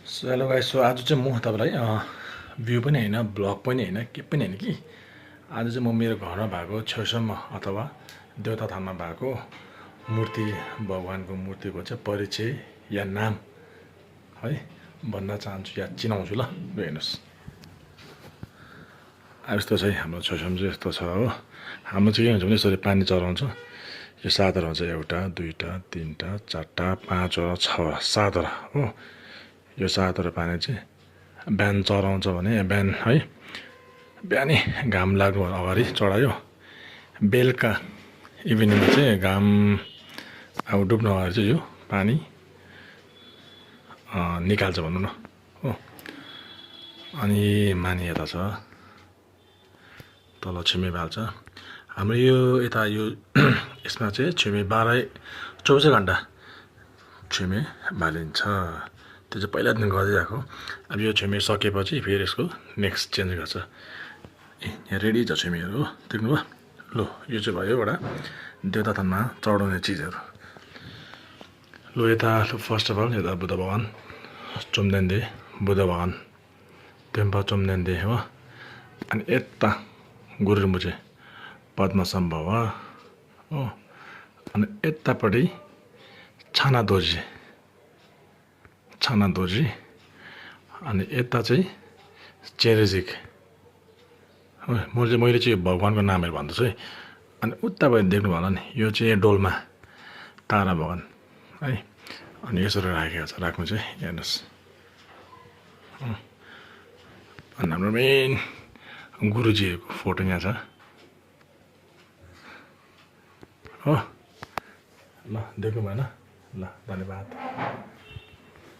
So hello guys, so आज चाहिँ म तपाईँलाई भ्यू पनि होइन, ब्लग पनि होइन, के पनि होइन कि आज चाहिँ म मेरो घरमा भएको छेउछाउमा अथवा देवता थानमा भएको मूर्ति, भगवानको मूर्तिको चाहिँ परिचय या नाम है भन्न चाहन्छु या चिनाउँछु। ल हेर्नुहोस्, अब यस्तो चाहिँ हाम्रो छेउछाउमा चाहिँ यस्तो छ हो। हाम्रो चाहिँ के हुन्छ भने यसरी पानी चढाउँछ। यो 7 वटा हुन्छ, 1 2 3 4 5 वटा 6 वटा 7 वटा हो। यो 7 वटा पानी चाहिँ बिहान चढाउँछ भने बिहान है, बिहानै घाम लाग्नु अगाडि चढायो। बेलुका इभिनिङमा चाहिँ घाम अब डुब्नु अगाडि चाहिँ यो पानी निकाल्छ भनौँ न हो। अनि माने यता छ, तल छिमे बाल्छ। हाम्रो यो यता यो यसमा चाहिँ छिमे 24 घन्टा छिमे बालिन्छ। त्यो चाहिँ पहिलादेखि गरिरहेको। अब यो छिमे सकेपछि फेरि यसको नेक्स्ट चेन्ज गर्छ। यहाँ रेडी छ छिमेहरू हो, देख्नुभयो। लो यो चाहिँ भयो एउटा देवता थानमा चढाउने चिजहरू। लो यता फर्स्ट अफ अल यता बुद्ध भगवान् चुम्देन्दे, बुद्ध भगवान् टेम्पा चुम्देन्दे हो। अनि यता गुरुमुचे पद्मसम्भव हो। अनि यतापट्टि छाना दोर्जी, अनि यता चाहिँ चेरेजिक हो। मैले चाहिँ भगवान्को नामहरू भन्दैछु है। अनि उतापट्टि देख्नु होला नि, यो चाहिँ डोल्मा तारा भगवान् है। अनि यसरी राखेको छ, राख्नु चाहिँ हेर्नुहोस्। अनि हाम्रो मेन गुरुजीहरूको फोटो यहाँ छ हो। ल देख्नु भएन, ल धन्यवाद।